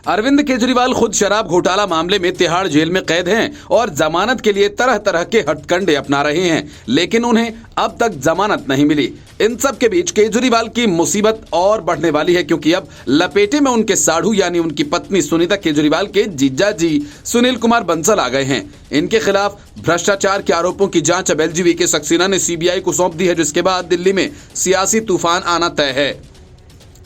अरविंद केजरीवाल खुद शराब घोटाला मामले में तिहाड़ जेल में कैद हैं और जमानत के लिए तरह तरह के हथकंडे अपना रहे हैं, लेकिन उन्हें अब तक जमानत नहीं मिली। इन सब के बीच केजरीवाल की मुसीबत और बढ़ने वाली है, क्योंकि अब लपेटे में उनके साढ़ू यानी उनकी पत्नी सुनीता केजरीवाल के जीजा जी सुनील कुमार बंसल आ गए हैं। इनके खिलाफ भ्रष्टाचार के आरोपों की जांच अब एलजी वीके सक्सेना ने सीबीआई को सौंप दी है, जिसके बाद दिल्ली में सियासी तूफान आना तय है।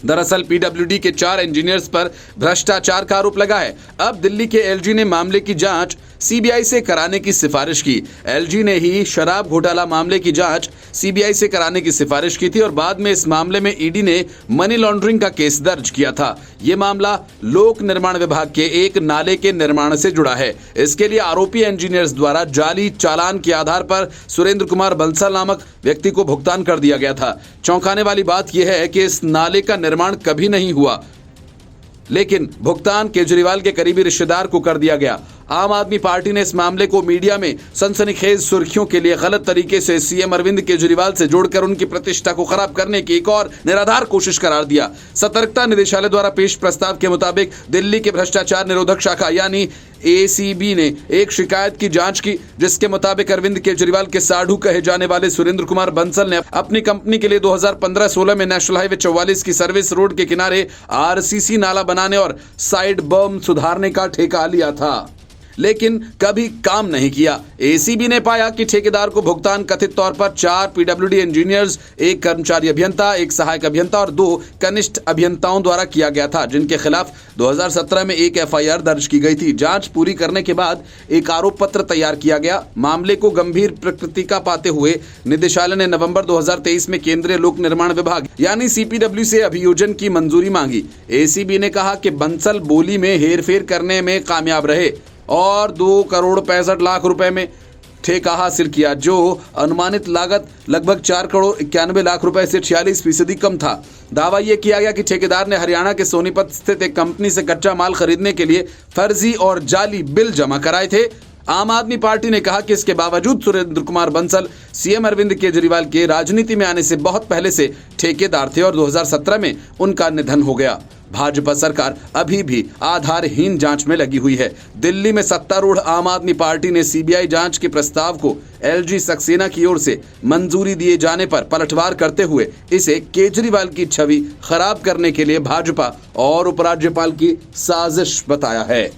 दरअसल पीडब्ल्यूडी के 4 इंजीनियर्स पर भ्रष्टाचार का आरोप लगा है। अब दिल्ली के एलजी ने मामले की जांच सीबीआई से कराने की सिफारिश की। एलजी ने ही शराब घोटाला मामले की जांच सीबीआई से कराने की सिफारिश की थी और बाद में इस मामले में ईडी ने मनी लॉन्ड्रिंग का केस दर्ज किया था। ये मामला लोक निर्माण विभाग के एक नाले के निर्माण से जुड़ा है। इसके लिए आरोपी इंजीनियर्स द्वारा जाली चालान के आधार पर सुरेंद्र कुमार बंसल नामक व्यक्ति को भुगतान कर दिया गया था। चौंकाने वाली बात यह है कि इस नाले का निर्माण कभी नहीं हुआ, लेकिन भुगतान केजरीवाल के करीबी रिश्तेदार को कर दिया गया। आम आदमी पार्टी ने इस मामले को मीडिया में सनसनीखेज सुर्खियों के लिए गलत तरीके से सीएम अरविंद केजरीवाल से जोड़कर उनकी प्रतिष्ठा को खराब करने की एक और निराधार कोशिश करार दिया। सतर्कता निदेशालय द्वारा पेश प्रस्ताव के मुताबिक दिल्ली के भ्रष्टाचार निरोधक शाखा यानी एसीबी ने एक शिकायत की जांच की, जिसके मुताबिक अरविंद केजरीवाल के साढ़ू कहे जाने वाले सुरेंद्र कुमार बंसल ने अपनी कंपनी के लिए 2015-16 में नेशनल हाईवे 44 की सर्विस रोड के किनारे आरसीसी नाला बनाने और साइड बर्म सुधारने का ठेका लिया था, लेकिन कभी काम नहीं किया। एसीबी ने पाया कि ठेकेदार को भुगतान कथित तौर पर 4 पीडब्ल्यूडी इंजीनियर्स, एक कर्मचारी अभियंता, एक सहायक अभियंता और 2 कनिष्ठ अभियंताओं द्वारा किया गया था, जिनके खिलाफ 2017 में एक एफआईआर दर्ज की गई थी। जांच पूरी करने के बाद एक आरोप पत्र तैयार किया गया। मामले को गंभीर प्रकृति का पाते हुए निदेशालय ने नवंबर 2023 में केंद्रीय लोक निर्माण विभाग यानी सीपीडब्ल्यू से अभियोजन की मंजूरी मांगी। एसीबी ने कहा कि बंसल बोली में हेरफेर करने में कामयाब रहे और 2,65,00,000 रुपए में ठेका हासिल किया, जो अनुमानित लागत लगभग 4,91,00,000 रुपए से 46% कम था। दावा यह किया गया कि ठेकेदार ने हरियाणा के सोनीपत स्थित एक कंपनी से कच्चा माल खरीदने के लिए फर्जी और जाली बिल जमा कराए थे। आम आदमी पार्टी ने कहा कि इसके बावजूद सुरेंद्र कुमार बंसल सीएम अरविंद केजरीवाल के राजनीति में आने से बहुत पहले से ठेकेदार थे और 2017 में उनका निधन हो गया। भाजपा सरकार अभी भी आधारहीन जांच में लगी हुई है। दिल्ली में सत्तारूढ़ आम आदमी पार्टी ने सीबीआई जांच के प्रस्ताव को एलजी सक्सेना की ओर से मंजूरी दिए जाने पर पलटवार करते हुए इसे केजरीवाल की छवि खराब करने के लिए भाजपा और उपराज्यपाल की साजिश बताया है।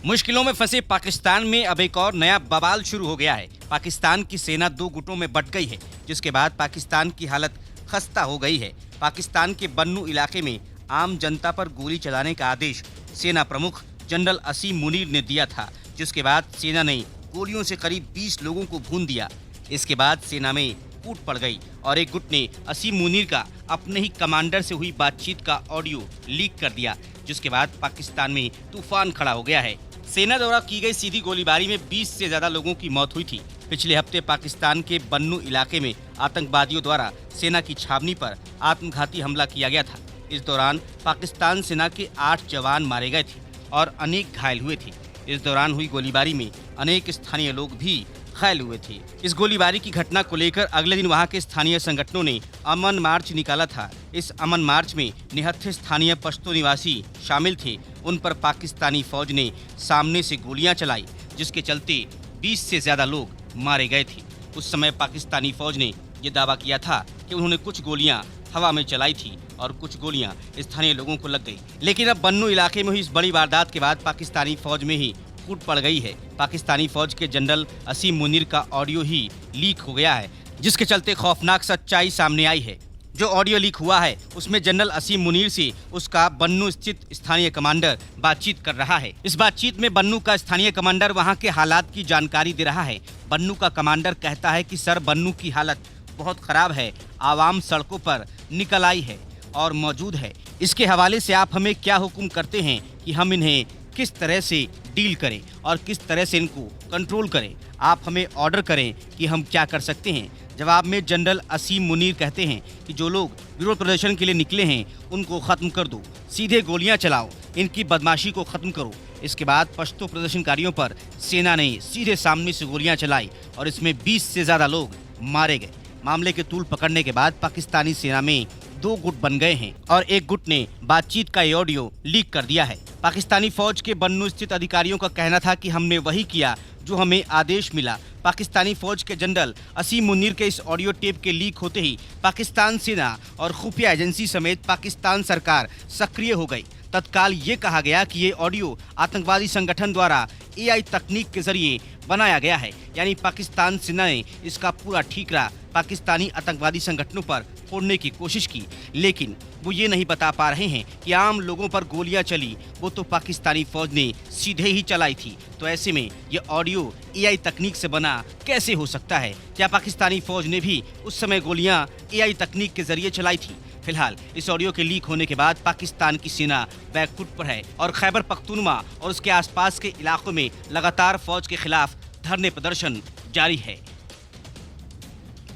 मुश्किलों में फंसे पाकिस्तान में अब एक और नया बवाल शुरू हो गया है। पाकिस्तान की सेना 2 गुटों में बंट गई है, जिसके बाद पाकिस्तान की हालत खस्ता हो गई है। पाकिस्तान के बन्नू इलाके में आम जनता पर गोली चलाने का आदेश सेना प्रमुख जनरल असीम मुनीर ने दिया था, जिसके बाद सेना ने गोलियों से करीब 20 लोगों को भून दिया। इसके बाद सेना में फूट पड़ गई और एक गुट ने असीम मुनीर का अपने ही कमांडर से हुई बातचीत का ऑडियो लीक कर दिया, जिसके बाद पाकिस्तान में तूफान खड़ा हो गया है। सेना द्वारा की गई सीधी गोलीबारी में 20 से ज्यादा लोगों की मौत हुई थी। पिछले हफ्ते पाकिस्तान के बन्नू इलाके में आतंकवादियों द्वारा सेना की छावनी पर आत्मघाती हमला किया गया था। इस दौरान पाकिस्तान सेना के 8 जवान मारे गए थे और अनेक घायल हुए थे। इस दौरान हुई गोलीबारी में अनेक स्थानीय लोग भी घायल हुए थे। इस गोलीबारी की घटना को लेकर अगले दिन वहां के स्थानीय संगठनों ने अमन मार्च निकाला था। इस अमन मार्च में निहत्थे स्थानीय पश्तो निवासी शामिल थे। उन पर पाकिस्तानी फौज ने सामने से गोलियां चलाई, जिसके चलते 20 से ज्यादा लोग मारे गए थे। उस समय पाकिस्तानी फौज ने यह दावा किया था कि उन्होंने कुछ गोलियां हवा में चलाई थी और कुछ गोलियां स्थानीय लोगों को लग गई। लेकिन अब बन्नू इलाके में हुई इस बड़ी वारदात के बाद पाकिस्तानी फौज में ही फूट पड़ गई है। पाकिस्तानी फौज के जनरल असीम मुनीर का ऑडियो ही लीक हो गया है, जिसके चलते खौफनाक सच्चाई सामने आई है। जो ऑडियो लीक हुआ है उसमें जनरल असीम मुनीर से उसका बन्नू स्थित स्थानीय कमांडर बातचीत कर रहा है। इस बातचीत में बन्नू का स्थानीय कमांडर वहां के हालात की जानकारी दे रहा है। बन्नू का कमांडर कहता है कि सर, बन्नू की हालत बहुत खराब है, आवाम सड़कों पर निकल आई है और मौजूद है। इसके हवाले से आप हमें क्या हुक्म करते हैं कि हम इन्हें किस तरह से डील करें और किस तरह से इनको कंट्रोल करें। आप हमें ऑर्डर करें कि हम क्या कर सकते हैं। जवाब में जनरल असीम मुनीर कहते हैं कि जो लोग विरोध प्रदर्शन के लिए निकले हैं उनको ख़त्म कर दो, सीधे गोलियां चलाओ, इनकी बदमाशी को ख़त्म करो। इसके बाद पश्तो प्रदर्शनकारियों पर सेना ने सीधे सामने से गोलियां चलाई और इसमें 20 से ज़्यादा लोग मारे गए। मामले के तूल पकड़ने के बाद पाकिस्तानी सेना में दो गुट बन गए हैं और एक गुट ने बातचीत का ये ऑडियो लीक कर दिया है। पाकिस्तानी फौज के बन्नू स्थित अधिकारियों का कहना था कि हमने वही किया जो हमें आदेश मिला। पाकिस्तानी फौज के जनरल असीम मुनीर के इस ऑडियो टेप के लीक होते ही पाकिस्तान सेना और खुफिया एजेंसी समेत पाकिस्तान सरकार सक्रिय हो गई। तत्काल ये कहा गया कि ये ऑडियो आतंकवादी संगठन द्वारा AI तकनीक के जरिए बनाया गया है, यानी पाकिस्तान सेना ने इसका पूरा ठीकरा पाकिस्तानी आतंकवादी संगठनों पर फोड़ने की कोशिश की। लेकिन वो ये नहीं बता पा रहे हैं कि आम लोगों पर गोलियां चली वो तो पाकिस्तानी फौज ने सीधे ही चलाई थी। तो ऐसे में ये ऑडियो AI तकनीक से बना कैसे हो सकता है? क्या पाकिस्तानी फौज ने भी उस समय गोलियां AI तकनीक के जरिए चलाई थी? फिलहाल इस ऑडियो के लीक होने के बाद पाकिस्तान की सेना बैकफुट पर है और खैबर पख्तूनख्वा और उसके आसपास के इलाकों में लगातार फौज के खिलाफ धरने प्रदर्शन जारी है।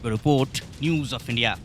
Report news of India.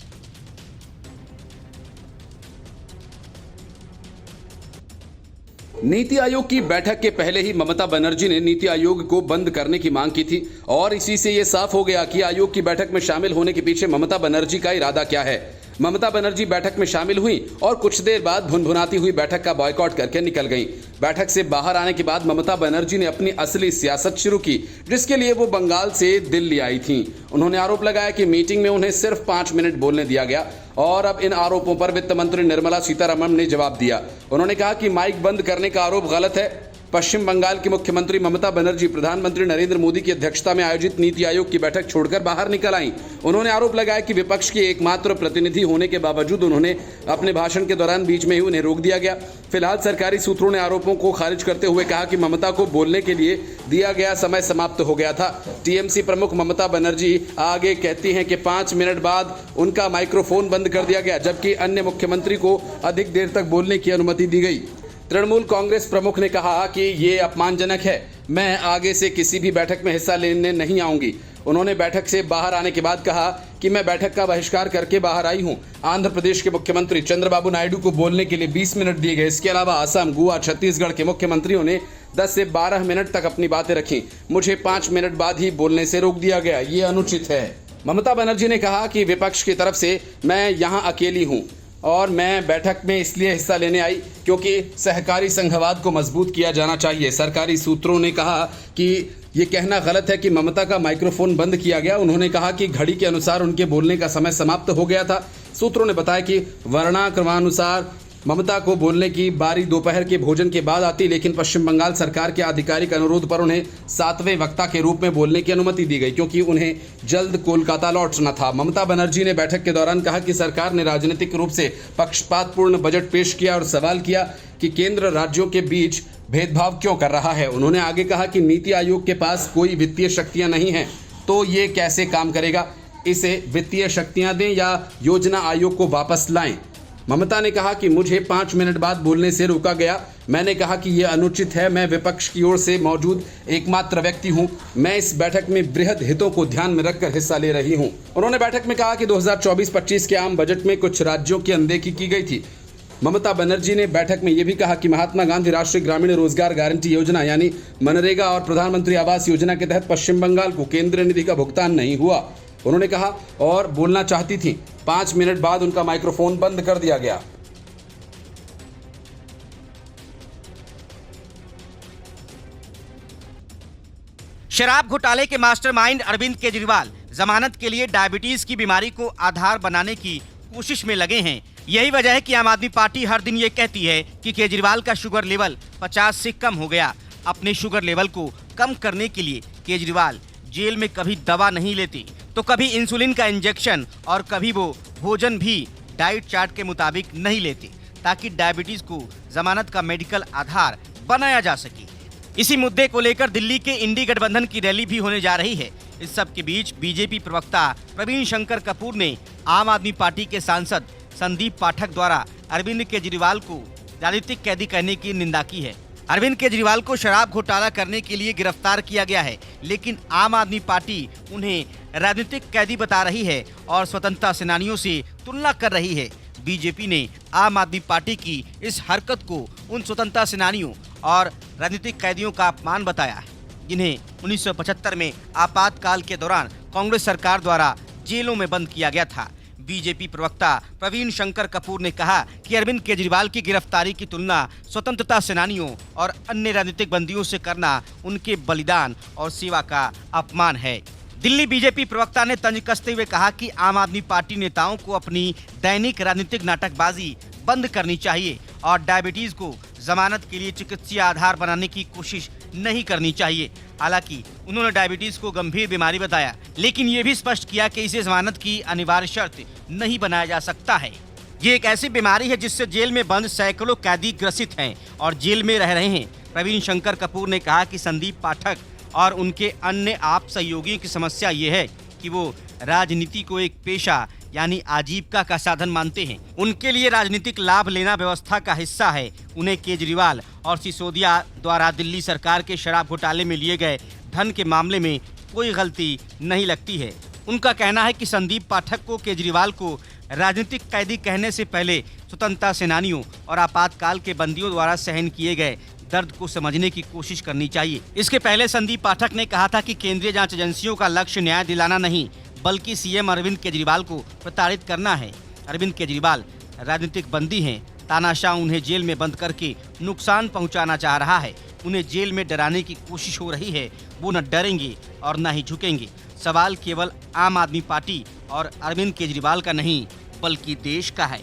NITI Aayog की बैठक के पहले ही ममता बनर्जी ने नीति आयोग को बंद करने की मांग की थी और इसी से यह साफ हो गया कि आयोग की बैठक में शामिल होने के पीछे ममता बनर्जी का इरादा क्या है। ममता बनर्जी बैठक में शामिल हुई और कुछ देर बाद भुनभुनाती हुई बैठक का बॉयकॉट करके निकल गईं। बैठक से बाहर आने के बाद ममता बनर्जी ने अपनी असली सियासत शुरू की, जिसके लिए वो बंगाल से दिल्ली आई थीं। उन्होंने आरोप लगाया कि मीटिंग में उन्हें सिर्फ 5 मिनट बोलने दिया गया और अब इन आरोपों पर वित्त मंत्री निर्मला सीतारमण ने जवाब दिया। उन्होंने कहा कि माइक बंद करने का आरोप गलत है। पश्चिम बंगाल की मुख्यमंत्री ममता बनर्जी प्रधानमंत्री नरेंद्र मोदी की अध्यक्षता में आयोजित नीति आयोग की बैठक छोड़कर बाहर निकल आईं। उन्होंने आरोप लगाया कि विपक्ष के एकमात्र प्रतिनिधि होने के बावजूद उन्होंने अपने भाषण के दौरान बीच में ही उन्हें रोक दिया गया। फिलहाल सरकारी सूत्रों ने आरोपों को खारिज करते हुए कहा कि ममता को बोलने के लिए दिया गया समय समाप्त हो गया था। टीएमसी प्रमुख ममता बनर्जी आगे कहती हैं कि 5 मिनट बाद उनका माइक्रोफोन बंद कर दिया गया, जबकि अन्य मुख्यमंत्री को अधिक देर तक बोलने की अनुमति दी गई। तृणमूल कांग्रेस प्रमुख ने कहा कि ये अपमानजनक है, मैं आगे से किसी भी बैठक में हिस्सा लेने नहीं आऊंगी। उन्होंने बैठक से बाहर आने के बाद कहा कि मैं बैठक का बहिष्कार करके बाहर आई हूं। आंध्र प्रदेश के मुख्यमंत्री चंद्रबाबू नायडू को बोलने के लिए 20 मिनट दिए गए। इसके अलावा असम, गोवा, छत्तीसगढ़ के मुख्यमंत्रियों ने 10 से 12 मिनट तक अपनी बातें रखी। मुझे 5 मिनट बाद ही बोलने से रोक दिया गया, ये अनुचित है। ममता बनर्जी ने कहा कि विपक्ष की तरफ से मैं यहाँ अकेली हूँ और मैं बैठक में इसलिए हिस्सा लेने आई क्योंकि सहकारी संघवाद को मजबूत किया जाना चाहिए। सरकारी सूत्रों ने कहा कि ये कहना गलत है कि ममता का माइक्रोफोन बंद किया गया। उन्होंने कहा कि घड़ी के अनुसार उनके बोलने का समय समाप्त हो गया था। सूत्रों ने बताया कि वर्णाक्रमानुसार ममता को बोलने की बारी दोपहर के भोजन के बाद आती, लेकिन पश्चिम बंगाल सरकार के आधिकारिक अनुरोध पर उन्हें 7वें वक्ता के रूप में बोलने की अनुमति दी गई क्योंकि उन्हें जल्द कोलकाता लौटना था। ममता बनर्जी ने बैठक के दौरान कहा कि सरकार ने राजनीतिक रूप से पक्षपातपूर्ण बजट पेश किया और सवाल किया कि केंद्र राज्यों के बीच भेदभाव क्यों कर रहा है। उन्होंने आगे कहा कि नीति आयोग के पास कोई वित्तीय शक्तियां नहीं हैं, तो ये कैसे काम करेगा? इसे वित्तीय शक्तियां दें या योजना आयोग को वापस लाएं। ममता ने कहा कि मुझे 5 मिनट बाद बोलने से रोका गया। मैंने कहा कि यह अनुचित है। मैं विपक्ष की ओर से मौजूद एकमात्र व्यक्ति हूं। मैं इस बैठक में बृहद हितों को ध्यान में रखकर हिस्सा ले रही हूं। उन्होंने बैठक में कहा कि 2024-25 के आम बजट में कुछ राज्यों की अनदेखी की गई थी। ममता बनर्जी ने बैठक में यह भी कहा कि महात्मा गांधी राष्ट्रीय ग्रामीण रोजगार गारंटी योजना यानी मनरेगा और प्रधानमंत्री आवास योजना के तहत पश्चिम बंगाल को केंद्रीय निधि का भुगतान नहीं हुआ। उन्होंने कहा और बोलना चाहती थी। 5 मिनट बाद उनका माइक्रोफोन बंद कर दिया गया। शराब घोटाले के मास्टरमाइंड अरविंद केजरीवाल जमानत के लिए डायबिटीज की बीमारी को आधार बनाने की कोशिश में लगे हैं। यही वजह है कि आम आदमी पार्टी हर दिन ये कहती है कि केजरीवाल का शुगर लेवल 50 से कम हो गया। अपने शुगर लेवल को कम करने के लिए केजरीवाल जेल में कभी दवा नहीं लेते, तो कभी इंसुलिन का इंजेक्शन और कभी वो भोजन भी डाइट चार्ट के मुताबिक नहीं लेते, ताकि डायबिटीज को जमानत का मेडिकल आधार बनाया जा सके। इसी मुद्दे को लेकर दिल्ली के इंडी गठबंधन की रैली भी होने जा रही है। इस सब के बीच बीजेपी प्रवक्ता प्रवीण शंकर कपूर ने आम आदमी पार्टी के सांसद संदीप पाठक द्वारा अरविंद केजरीवाल को राजनीतिक कैदी कहने की निंदा की है। अरविंद केजरीवाल को शराब घोटाला करने के लिए गिरफ्तार किया गया है, लेकिन आम आदमी पार्टी उन्हें राजनीतिक कैदी बता रही है और स्वतंत्रता सेनानियों से तुलना कर रही है। बीजेपी ने आम आदमी पार्टी की इस हरकत को उन स्वतंत्रता सेनानियों और राजनीतिक कैदियों का अपमान बताया है, जिन्हें 1975 में आपातकाल के दौरान कांग्रेस सरकार द्वारा जेलों में बंद किया गया था। बीजेपी प्रवक्ता प्रवीण शंकर कपूर ने कहा कि अरविंद केजरीवाल की गिरफ्तारी की तुलना स्वतंत्रता सेनानियों और अन्य राजनीतिक बंदियों से करना उनके बलिदान और सेवा का अपमान है। दिल्ली बीजेपी प्रवक्ता ने तंज कसते हुए कहा कि आम आदमी पार्टी नेताओं को अपनी दैनिक राजनीतिक नाटकबाजी बंद करनी चाहिए और डायबिटीज को जमानत के लिए चिकित्सीय आधार बनाने की कोशिश नहीं करनी चाहिए। हालांकि उन्होंने डायबिटीज को गंभीर बीमारी बताया, लेकिन ये भी स्पष्ट किया कि इसे जमानत की अनिवार्य शर्त नहीं बनाया जा सकता है। ये एक ऐसी बीमारी है जिससे जेल में बंद सैकड़ों कैदी ग्रसित हैं और जेल में रह रहे हैं। प्रवीण शंकर कपूर ने कहा कि संदीप पाठक और उनके अन्य आप सहयोगियों की समस्या ये है कि वो राजनीति को एक पेशा यानी आजीविका का साधन मानते हैं। उनके लिए राजनीतिक लाभ लेना व्यवस्था का हिस्सा है। उन्हें केजरीवाल और सिसोदिया द्वारा दिल्ली सरकार के शराब घोटाले में लिए गए धन के मामले में कोई गलती नहीं लगती है। उनका कहना है कि संदीप पाठक को केजरीवाल को राजनीतिक कैदी कहने से पहले स्वतंत्रता सेनानियों और आपातकाल के बंदियों द्वारा सहन किए गए दर्द को समझने की कोशिश करनी चाहिए। इसके पहले संदीप पाठक ने कहा था कि केंद्रीय जांच एजेंसियों का लक्ष्य न्याय दिलाना नहीं बल्कि सीएम अरविंद केजरीवाल को प्रताड़ित करना है। अरविंद केजरीवाल राजनीतिक बंदी हैं। तानाशाह उन्हें जेल में बंद करके नुकसान पहुंचाना चाह रहा है। उन्हें जेल में डराने की कोशिश हो रही है। वो न डरेंगे और न ही झुकेंगे। सवाल केवल आम आदमी पार्टी और अरविंद केजरीवाल का नहीं बल्कि देश का है।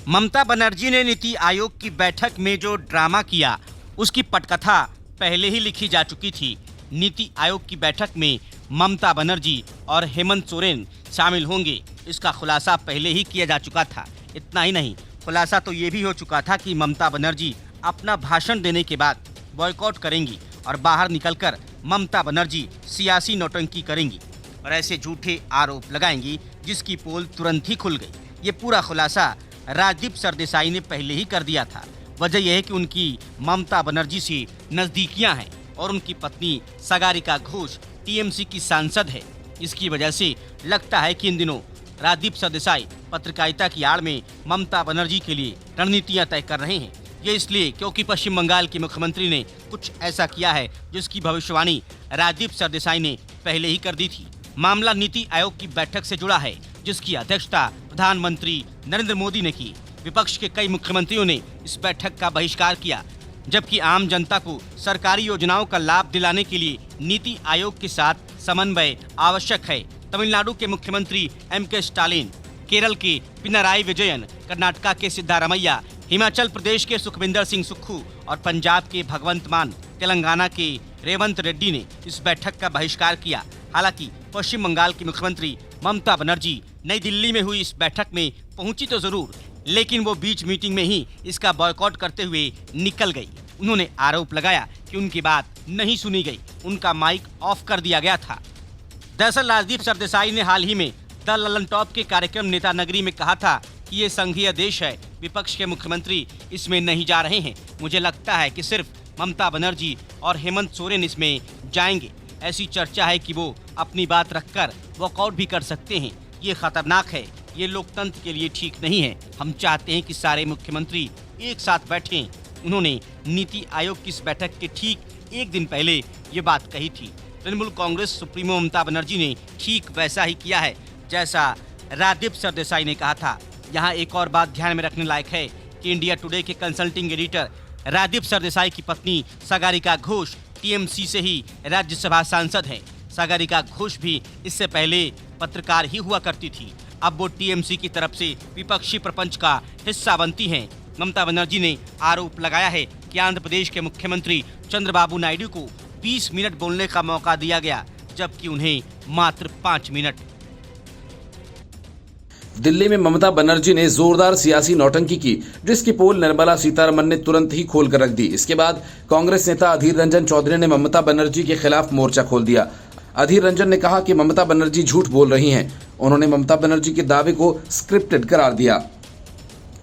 ममता बनर्जी ने नीति आयोग की बैठक में जो ड्रामा किया उसकी पटकथा पहले ही लिखी जा चुकी थी। नीति आयोग की बैठक में ममता बनर्जी और हेमंत सोरेन शामिल होंगे, इसका खुलासा पहले ही किया जा चुका था। इतना ही नहीं, खुलासा तो ये भी हो चुका था कि ममता बनर्जी अपना भाषण देने के बाद बॉयकॉट करेंगी और बाहर निकलकर ममता बनर्जी सियासी नौटंकी करेंगी और ऐसे झूठे आरोप लगाएंगी जिसकी पोल तुरंत ही खुल गई। ये पूरा खुलासा राजदीप सरदेसाई ने पहले ही कर दिया था। वजह यह है कि उनकी ममता बनर्जी से नजदीकियां हैं और उनकी पत्नी सागरिका घोष टीएमसी की सांसद है। इसकी वजह से लगता है कि इन दिनों राजदीप सरदेसाई पत्रकारिता की आड़ में ममता बनर्जी के लिए रणनीतियां तय कर रहे हैं। ये इसलिए क्योंकि पश्चिम बंगाल के मुख्यमंत्री ने कुछ ऐसा किया है जिसकी भविष्यवाणी राजदीप सरदेसाई ने पहले ही कर दी थी। मामला नीति आयोग की बैठक से जुड़ा है जिसकी अध्यक्षता प्रधानमंत्री नरेंद्र मोदी ने की। विपक्ष के कई मुख्यमंत्रियों ने इस बैठक का बहिष्कार किया, जबकि आम जनता को सरकारी योजनाओं का लाभ दिलाने के लिए नीति आयोग के साथ समन्वय आवश्यक है। तमिलनाडु के मुख्यमंत्री एम.के. स्टालिन, केरल के पिनाराई विजयन, कर्नाटका के सिद्धारमैया, हिमाचल प्रदेश के सुखविंदर सिंह सुक्खू और पंजाब के भगवंत मान, तेलंगाना के रेवंत रेड्डी ने इस बैठक का बहिष्कार किया। हालांकि पश्चिम बंगाल की मुख्यमंत्री ममता बनर्जी नई दिल्ली में हुई इस बैठक में पहुंची तो जरूर, लेकिन वो बीच मीटिंग में ही इसका बॉयकॉट करते हुए निकल गई। उन्होंने आरोप लगाया कि उनकी बात नहीं सुनी गई, उनका माइक ऑफ कर दिया गया था। दरअसल राजदीप सरदेसाई ने हाल ही में द ललन टॉप के कार्यक्रम नेता नगरी में कहा था कि ये संघीय देश है, विपक्ष के मुख्यमंत्री इसमें नहीं जा रहे हैं। मुझे लगता है कि सिर्फ ममता बनर्जी और हेमंत सोरेन इसमें जाएंगे। ऐसी चर्चा है कि वो अपनी बात रखकर वॉकआउट भी कर सकते हैं। ये खतरनाक है, ये लोकतंत्र के लिए ठीक नहीं है। हम चाहते हैं कि सारे मुख्यमंत्री एक साथ बैठें। उन्होंने नीति आयोग की इस बैठक के ठीक एक दिन पहले ये बात कही थी। तृणमूल कांग्रेस सुप्रीमो ममता बनर्जी ने ठीक वैसा ही किया है जैसा राजदीप सरदेसाई ने कहा था। यहाँ एक और बात ध्यान में रखने लायक है कि इंडिया टुडे के कंसल्टिंग एडिटर राजदीप सरदेसाई की पत्नी सागरिका घोष टीएमसी से ही राज्यसभा सांसद हैं। सागरिका घोष भी इससे पहले पत्रकार ही हुआ करती थी। अब वो टीएमसी की तरफ से विपक्षी प्रपंच का हिस्सा बनती हैं। ममता बनर्जी ने आरोप लगाया है कि आंध्र प्रदेश के मुख्यमंत्री चंद्रबाबू नायडू को 20 मिनट बोलने का मौका दिया गया, जबकि उन्हें मात्र 5 मिनट। दिल्ली में ममता बनर्जी ने जोरदार सियासी नौटंकी की, जिसकी पोल निर्मला सीतारमण ने तुरंत ही खोल कर रख दी। इसके बाद कांग्रेस नेता अधीर रंजन चौधरी ने ममता बनर्जी के खिलाफ मोर्चा खोल दिया। अधीर रंजन ने कहा कि ममता बनर्जी झूठ बोल रही हैं। उन्होंने ममता बनर्जी के दावे को स्क्रिप्टेड करार दिया।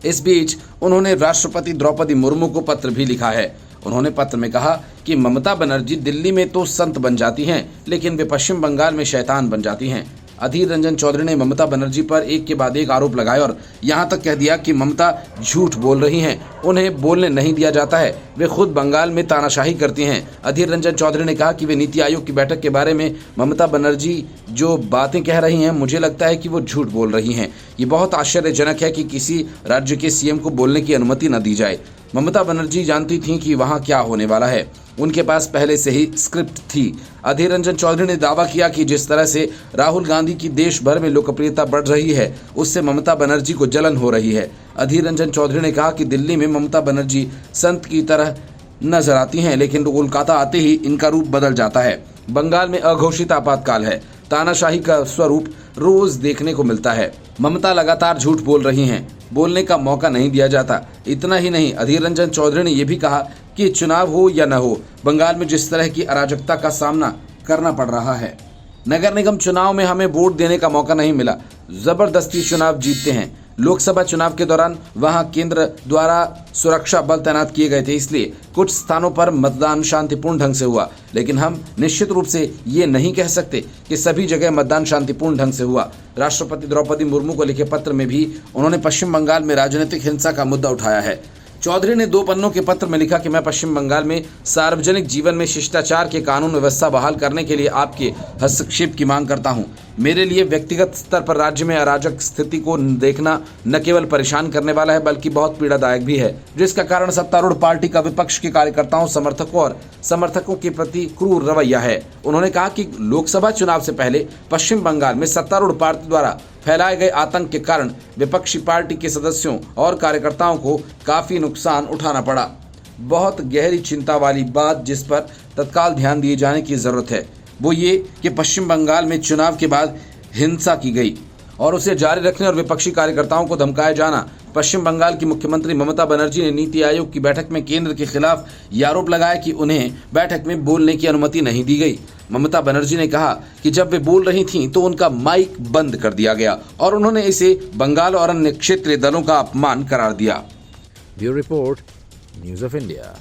इस बीच उन्होंने राष्ट्रपति द्रौपदी मुर्मू को पत्र भी लिखा है। उन्होंने पत्र में कहा कि ममता बनर्जी दिल्ली में तो संत बन जाती हैं, लेकिन वे पश्चिम बंगाल में शैतान बन जाती हैं। अधीर रंजन चौधरी ने ममता बनर्जी पर एक के बाद एक आरोप लगाए और यहां तक कह दिया कि ममता झूठ बोल रही हैं, उन्हें बोलने नहीं दिया जाता है, वे खुद बंगाल में तानाशाही करती हैं। अधीर रंजन चौधरी ने कहा कि वे नीति आयोग की बैठक के बारे में ममता बनर्जी जो बातें कह रही हैं, मुझे लगता है कि वो झूठ बोल रही हैं। ये बहुत आश्चर्यजनक है कि किसी राज्य के सीएम को बोलने की अनुमति न दी जाए। ममता बनर्जी जानती थीं कि वहां क्या होने वाला है, उनके पास पहले से ही स्क्रिप्ट थी। अधीर रंजन चौधरी ने दावा किया कि जिस तरह से राहुल गांधी की देश भर में लोकप्रियता बढ़ रही है, उससे ममता बनर्जी को जलन हो रही है। अधीर रंजन चौधरी ने कहा कि दिल्ली में ममता बनर्जी संत की तरह नजर आती हैं, लेकिन कोलकाता आते ही इनका रूप बदल जाता है। बंगाल में अघोषित आपातकाल है, तानाशाही का स्वरूप रोज देखने को मिलता है। ममता लगातार झूठ बोल रही हैं, बोलने का मौका नहीं दिया जाता। इतना ही नहीं, अधीर रंजन चौधरी ने यह भी कहा कि चुनाव हो या न हो, बंगाल में जिस तरह की अराजकता का सामना करना पड़ रहा है, नगर निगम चुनाव में हमें वोट देने का मौका नहीं मिला, जबरदस्ती चुनाव जीतते हैं। लोकसभा चुनाव के दौरान वहां केंद्र द्वारा सुरक्षा बल तैनात किए गए थे, इसलिए कुछ स्थानों पर मतदान शांतिपूर्ण ढंग से हुआ, लेकिन हम निश्चित रूप से ये नहीं कह सकते कि सभी जगह मतदान शांतिपूर्ण ढंग से हुआ। राष्ट्रपति द्रौपदी मुर्मू को लिखे पत्र में भी उन्होंने पश्चिम बंगाल में राजनीतिक हिंसा का मुद्दा उठाया है। चौधरी ने 2 पन्नों के पत्र में लिखा कि मैं पश्चिम बंगाल में सार्वजनिक जीवन में शिष्टाचार के कानून व्यवस्था बहाल करने के लिए आपके हस्तक्षेप की मांग करता हूं। मेरे लिए व्यक्तिगत स्तर पर राज्य में अराजक स्थिति को देखना न केवल परेशान करने वाला है, बल्कि बहुत पीड़ादायक भी है, जिसका कारण सत्तारूढ़ पार्टी का विपक्ष के कार्यकर्ताओं, समर्थकों के प्रति क्रूर रवैया है। उन्होंने कहा कि लोकसभा चुनाव से पहले पश्चिम बंगाल में सत्तारूढ़ पार्टी द्वारा फैलाए गए आतंक के कारण विपक्षी पार्टी के सदस्यों और कार्यकर्ताओं को काफी नुकसान उठाना पड़ा। बहुत गहरी चिंता वाली बात जिस पर तत्काल ध्यान दिए जाने की जरूरत है, वो ये कि पश्चिम बंगाल में चुनाव के बाद हिंसा की गई और उसे जारी रखने और विपक्षी कार्यकर्ताओं को धमकाया जाना। पश्चिम बंगाल की मुख्यमंत्री ममता बनर्जी ने नीति आयोग की बैठक में केंद्र के खिलाफ ये आरोप लगाया कि उन्हें बैठक में बोलने की अनुमति नहीं दी गई। ममता बनर्जी ने कहा कि जब वे बोल रही थीं तो उनका माइक बंद कर दिया गया और उन्होंने इसे बंगाल और अन्य क्षेत्रीय दलों का अपमान करार दिया। Bureau report, news of India.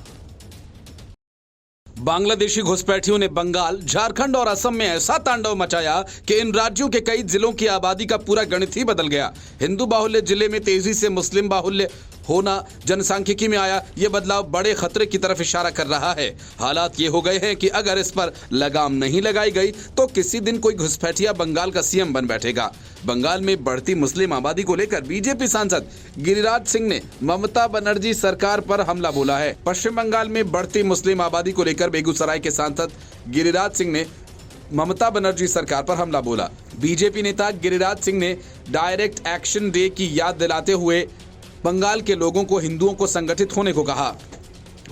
Bangladeshi घुसपैठियों ने बंगाल, झारखंड और असम में ऐसा तांडव मचाया कि इन राज्यों के कई जिलों की आबादी का पूरा गणित ही बदल गया। हिंदू बाहुल्य जिले में तेजी से मुस्लिम बाहुल्य होना जनसांख्यिकी में आया। ये बदलाव बड़े खतरे की तरफ इशारा कर रहा है। हालात ये हो गए हैं कि अगर इस पर लगाम नहीं लगाई गई तो किसी दिन कोई घुसपैठिया बंगाल का सीएम बन बैठेगा। बंगाल में बढ़ती मुस्लिम आबादी को लेकर बीजेपी सांसद गिरिराज सिंह ने ममता बनर्जी सरकार पर हमला बोला है। पश्चिम बंगाल में बढ़ती मुस्लिम आबादी को लेकर बेगूसराय के सांसद गिरिराज सिंह ने ममता बनर्जी सरकार पर हमला बोला। बीजेपी नेता गिरिराज सिंह ने डायरेक्ट एक्शन डे की याद दिलाते हुए बंगाल के लोगों को हिंदुओं को संगठित होने को कहा।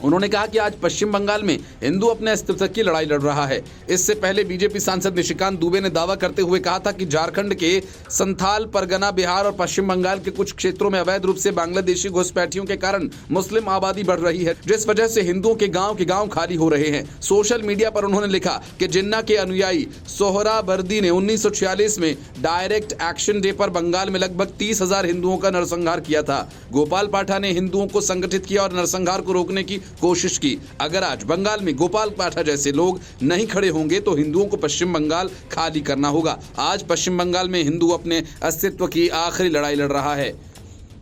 उन्होंने कहा कि आज पश्चिम बंगाल में हिंदू अपने अस्तित्व की लड़ाई लड़ रहा है। इससे पहले बीजेपी सांसद निशिकांत दुबे ने दावा करते हुए कहा था कि झारखंड के संथाल परगना, बिहार और पश्चिम बंगाल के कुछ क्षेत्रों में अवैध रूप से बांग्लादेशी घुसपैठियों के कारण मुस्लिम आबादी बढ़ रही है, जिस वजह से हिंदुओं के गांव खाली हो रहे हैं। सोशल मीडिया पर उन्होंने लिखा कि जिन्ना के अनुयायी सोहरावर्दी ने 1946 में डायरेक्ट एक्शन डे पर बंगाल में लगभग 30,000 हिंदुओं का नरसंहार किया था। गोपाल पाठा ने हिंदुओं को संगठित किया और नरसंहार को रोकने की कोशिश की। अगर आज बंगाल में गोपाल पाठा जैसे लोग नहीं खड़े होंगे तो हिंदुओं को पश्चिम बंगाल खाली करना होगा। आज पश्चिम बंगाल में हिंदू अपने अस्तित्व की आखिरी लड़ाई लड़ रहा है।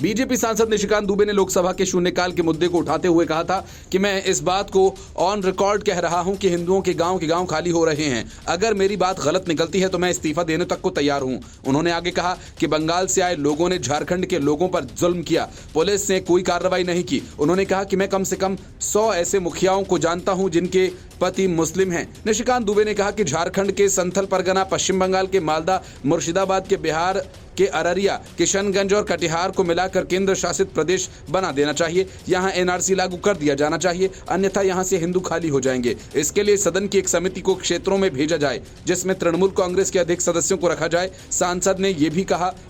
बीजेपी सांसद निशिकांत दुबे ने लोकसभा के शून्यकाल के मुद्दे को उठाते हुए कहा था कि मैं इस बात को ऑन रिकॉर्ड कह रहा हूं कि हिंदुओं के गांव खाली हो रहे हैं। अगर मेरी बात गलत निकलती है तो मैं इस्तीफा देने तक को तैयार हूं। उन्होंने आगे कहा कि बंगाल से आए लोगों ने झारखंड के लोगों पर जुल्म किया, पुलिस ने कोई कार्रवाई नहीं की। उन्होंने कहा कि मैं कम से कम 100 ऐसे मुखियाओं को जानता हूं जिनके पति मुस्लिम हैं। निशिकांत दुबे ने कहा कि झारखंड के संथल परगना, पश्चिम बंगाल के मालदा, मुर्शिदाबाद के बिहार के अररिया, किशनगंज और कटिहार को मिलाकर केंद्र शासित प्रदेश बना देना चाहिए। यहां एनआरसी लागू कर दिया जाना चाहिए, अन्यथा यहां से हिंदू खाली हो जाएंगे। इसके लिए सदन की एक समिति को क्षेत्रों में भेजा जाए जिसमें तृणमूल कांग्रेस के अधिक सदस्यों को रखा जाए। सांसद ने यह भी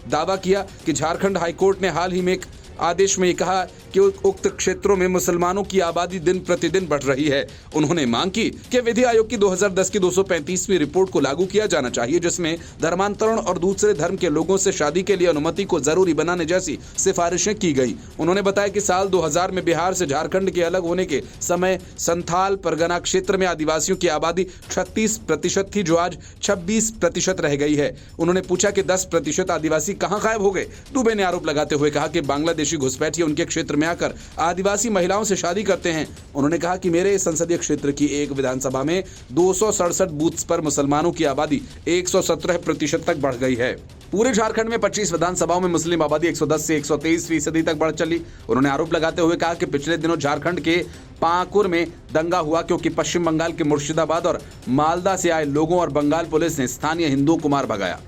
दावा किया कि झारखंड हाईकोर्ट ने हाल ही में एक आदेश में कहा कि उक्त क्षेत्रों में मुसलमानों की आबादी दिन प्रतिदिन बढ़ रही है। उन्होंने मांग की कि विधि आयोग की 2010 की 235वीं रिपोर्ट को लागू किया जाना चाहिए, जिसमें धर्मांतरण और दूसरे धर्म के लोगों से शादी के लिए अनुमति को जरूरी बनाने जैसी सिफारिशें की गई। उन्होंने बताया कि साल 2000 में बिहार से झारखंड के अलग होने के समय संथाल परगना क्षेत्र में आदिवासियों की आबादी 36% थी, जो आज 26% रह गई है। उन्होंने पूछा कि 10% आदिवासी कहां गायब हो गए। दुबे ने आरोप लगाते हुए कहा कि बांग्लादेशी घुसपैठिए उनके क्षेत्र में आकर आदिवासी महिलाओं से शादी करते हैं। उन्होंने कहा कि मेरे संसदीय क्षेत्र की एक विधानसभा में 267 बूथ्स पर मुसलमानों की आबादी 117% तक बढ़ गई है। पूरे झारखंड में 25 विधानसभाओं में मुस्लिम आबादी 110 से 123% तक बढ़ चली। उन्होंने आरोप लगाते हुए कहा कि पिछले दिनों झारखंड के पाकुर में दंगा हुआ क्योंकि पश्चिम बंगाल के मुर्शिदाबाद और मालदा से आए लोगों और बंगाल पुलिस ने स्थानीय हिंदुओं को मार भगाया।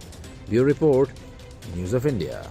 Bureau report, news of India.